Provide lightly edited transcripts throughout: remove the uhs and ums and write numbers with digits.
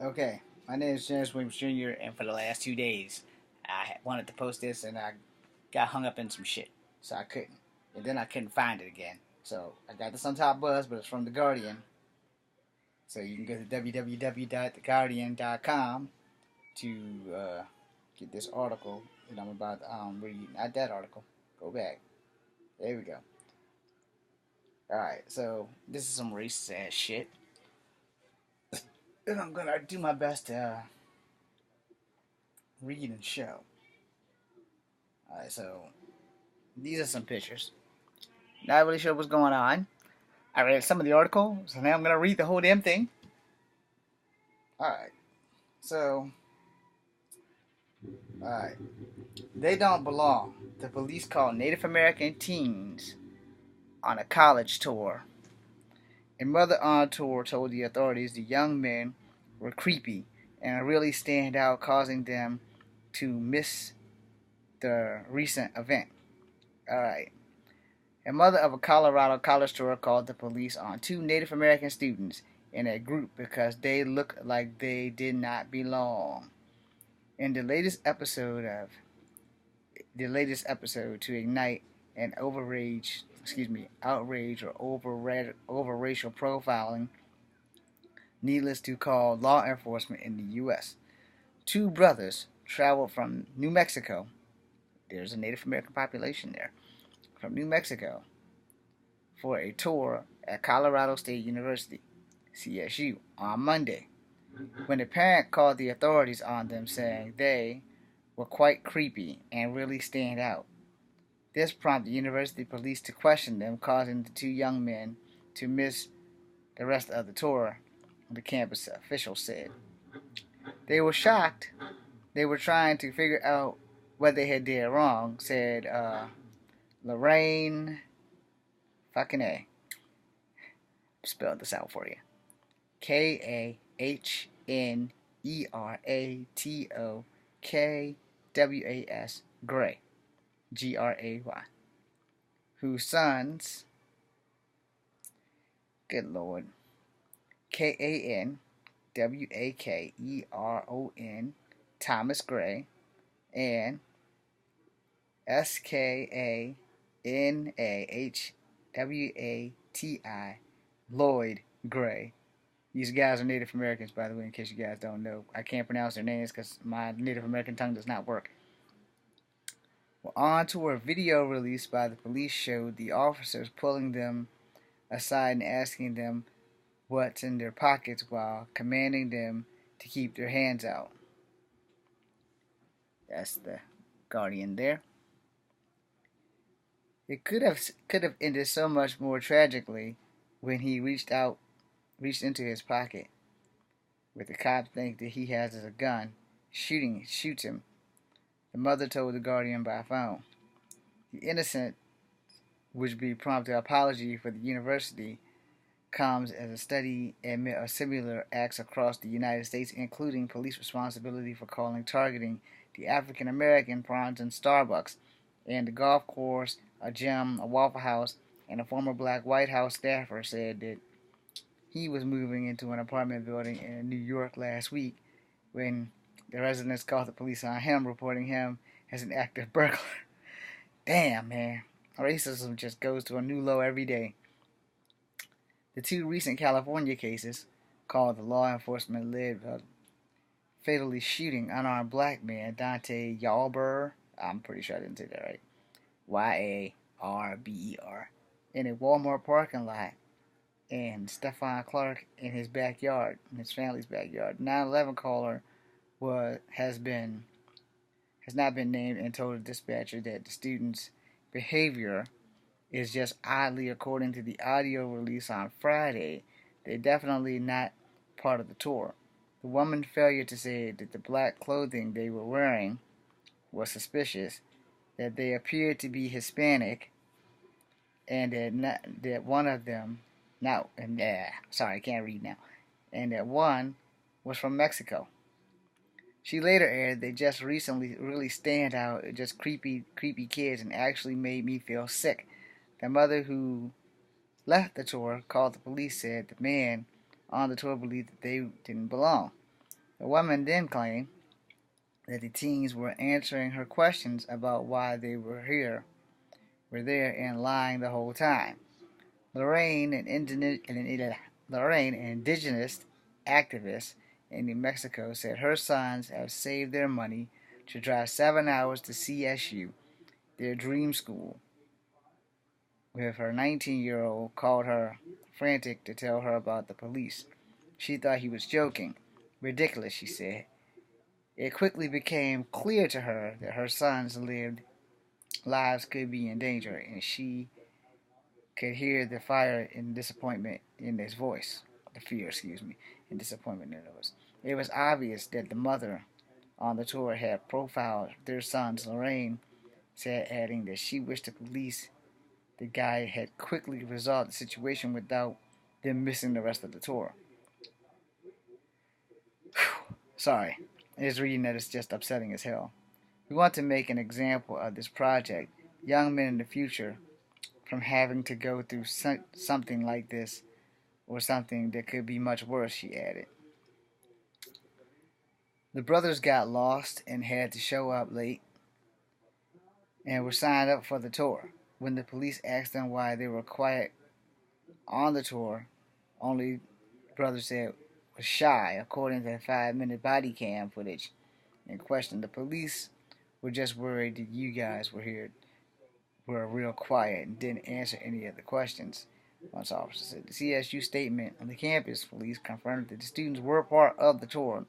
Okay, my name is James Williams Jr., and for the last 2 days, I wanted to post this and I got hung up in some shit, so I couldn't. And then I couldn't find it again. So I got this on Top Buzz, but it's from The Guardian. So you can go to www.theguardian.com to get this article that I'm about to read. Not that article. Go back. There we go. Alright, so this is some racist ass shit. And I'm gonna do my best to read and show. Alright, so these are some pictures. Not really sure what's going on. I read some of the article, so now I'm gonna read the whole damn thing. Alright. So alright. They don't belong. The police called Native American teens on a college tour. A mother on tour told the authorities the young men were creepy and really stand out, causing them to miss the recent event. Alright. A mother of a Colorado college tour called the police on two Native American students in a group because they looked like they did not belong. In the latest episode to ignite an outrage or over racial profiling, needless to call law enforcement in the U.S. Two brothers traveled from New Mexico. There's a Native American population there. From New Mexico for a tour at Colorado State University, CSU, on Monday, when the parent called the authorities on them, saying they were quite creepy and really stand out. This prompted university police to question them, causing the two young men to miss the rest of the tour, the campus officials said. They were shocked. They were trying to figure out what they had did wrong, said Lorraine fucking A. Spelled this out for you. Kahneratokwas Gray. Gray. Whose sons, good lord, Kanwakkeron Thomas Gray and Skannahwati Lloyd Gray. These guys are Native Americans, by the way, in case you guys don't know. I can't pronounce their names because my Native American tongue does not work. Well, on to a video released by the police showed the officers pulling them aside and asking them what's in their pockets while commanding them to keep their hands out. That's the Guardian there. It could have ended so much more tragically when he reached into his pocket, with the cop think that he has a gun, shoots him. The mother told the Guardian by phone. The innocent, which be prompt to apology for the university, comes as a study amid a similar acts across the United States, including police responsibility for targeting the African American prawns in Starbucks and the golf course, a gym, a Waffle House, and a former black White House staffer said that he was moving into an apartment building in New York last week when the residents called the police on him, reporting him as an active burglar. Damn, man. Racism just goes to a new low every day. The two recent California cases, called the law enforcement led fatally shooting unarmed black man Dante Yalber, I'm pretty sure I didn't say that right, Yarber, in a Walmart parking lot, and Stephon Clark in his backyard, in his family's backyard. 9/11 caller has not been named and told the dispatcher that the student's behavior is just oddly, according to the audio release on Friday. They're definitely not part of the tour. The woman's failure to say that the black clothing they were wearing was suspicious, that they appeared to be Hispanic, and that one of them, sorry, I can't read now, and that one was from Mexico. She later added, they just recently really stand out, just creepy kids, and actually made me feel sick. The mother who left the tour called the police, said the man on the tour believed that they didn't belong. The woman then claimed that the teens were answering her questions about why they were there and lying the whole time. Lorraine, an indigenous activist in New Mexico, said her sons have saved their money to drive 7 hours to CSU, their dream school, with her 19-year-old called her frantic to tell her about the police. She thought he was joking. Ridiculous, she said. It quickly became clear to her that her sons' lives could be in danger, and she could hear the fire and disappointment in his voice. The fear, and disappointment in his voice. It was obvious that the mother on the tour had profiled their sons. Lorraine said, adding that she wished the guy had quickly resolved the situation without them missing the rest of the tour. Sorry, it's reading that it's just upsetting as hell. We want to make an example of this project, young men in the future, from having to go through something like this or something that could be much worse, she added. The brothers got lost and had to show up late and were signed up for the tour. When the police asked them why they were quiet on the tour, only brother said was shy, according to the 5-minute body cam footage in question. The police were just worried that you guys were real quiet and didn't answer any of the questions. One officer said the CSU statement on the campus police confirmed that the students were part of the tour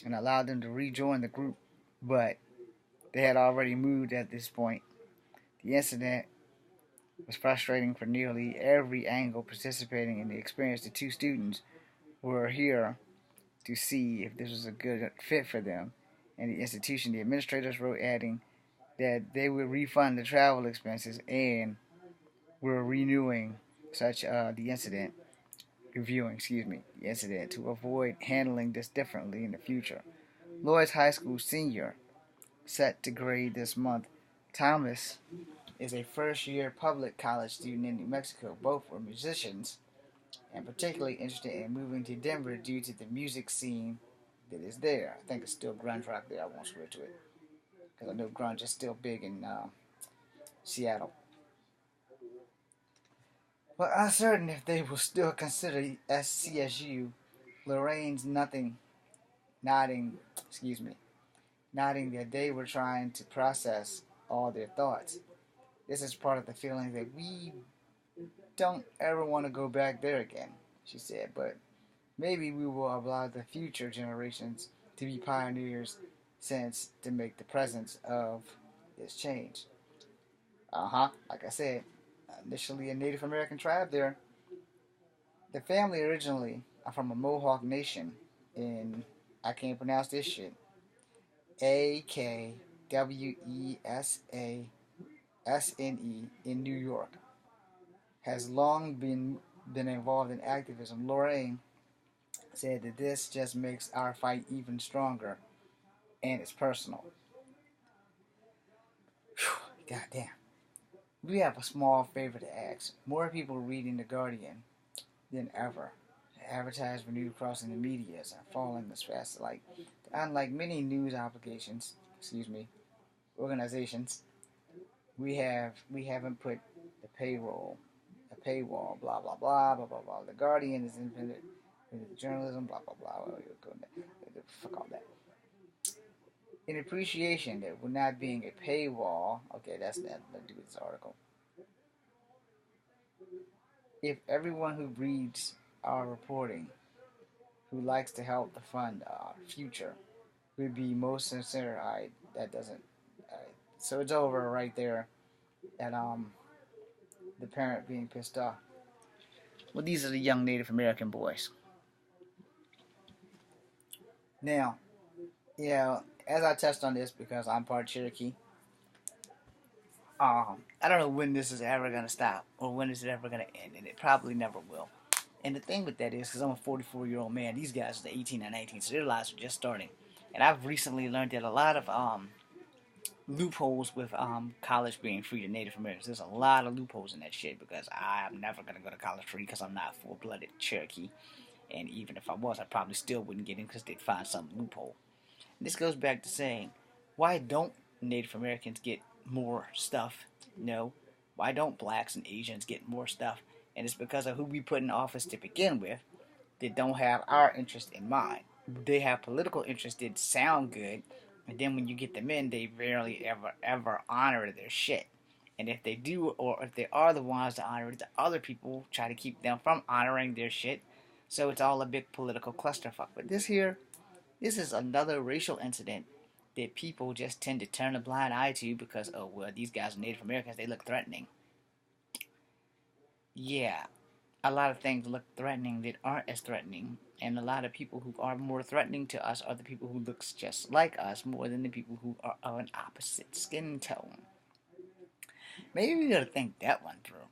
and allowed them to rejoin the group, but they had already moved at this point. The incident was frustrating for nearly every angle participating in the experience. The two students were here to see if this was a good fit for them and the institution. The administrators wrote, adding that they would refund the travel expenses and were reviewing the incident to avoid handling this differently in the future. Lloyd's High School senior, set to grade this month, Thomas is a first-year public college student in New Mexico. Both were musicians and particularly interested in moving to Denver due to the music scene that is there. I think it's still grunge rock there. I won't swear to it because I know grunge is still big in Seattle. But uncertain if they will still consider SCSU, Lorraine's nodding that they were trying to process all their thoughts. This is part of the feeling that we don't ever want to go back there again, she said, but maybe we will allow the future generations to be pioneers to make the presence of this change. Like I said, initially a Native American tribe there. The family originally are from a Mohawk nation in, I can't pronounce this shit, AKWESASNE in New York. Has long been involved in activism. Lorraine said that this just makes our fight even stronger, and it's personal. God damn. We have a small favor to ask. More people reading The Guardian than ever. Advertised renewed crossing the medias are falling as fast. Unlike many news organizations, we haven't put the paywall, blah blah blah blah blah blah. The Guardian is independent journalism, blah blah blah. Fuck all that. In appreciation that we're not being a paywall. Okay, that's nothing to do with this article. If everyone who reads our reporting, who likes to help to fund our future, would be most sincere, that doesn't. So it's over right there. At the parent being pissed off. Well, these are the young Native American boys. Now, as I touched on this because I'm part Cherokee, I don't know when this is ever going to stop or when is it ever going to end, and it probably never will. And the thing with that is, because I'm a 44-year-old man, these guys are 18 and 19, so their lives are just starting. And I've recently learned that a lot of loopholes with college being free to Native Americans. There's a lot of loopholes in that shit because I'm never going to go to college free because I'm not full-blooded Cherokee. And even if I was, I probably still wouldn't get in because they'd find some loophole. And this goes back to saying, why don't Native Americans get more stuff? No. Why don't blacks and Asians get more stuff? And it's because of who we put in office to begin with that don't have our interest in mind. They have political interests that sound good, and then when you get them in, they rarely ever honor their shit. And if they do, or if they are the ones to honor it, the other people try to keep them from honoring their shit. So it's all a big political clusterfuck. But this is another racial incident that people just tend to turn a blind eye to because, oh, well, these guys are Native Americans, they look threatening. Yeah, a lot of things look threatening that aren't as threatening. And a lot of people who are more threatening to us are the people who look just like us more than the people who are of an opposite skin tone. Maybe we gotta think that one through.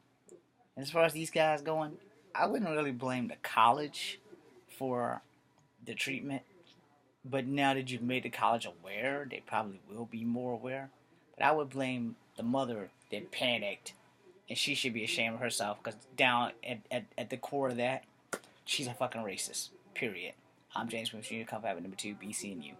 As far as these guys going, I wouldn't really blame the college for the treatment. But now that you've made the college aware, they probably will be more aware. But I would blame the mother that panicked. And she should be ashamed of herself because down at the core of that, she's a fucking racist. Period. I'm James Smith Jr., Cup Habit number 2, BC and you.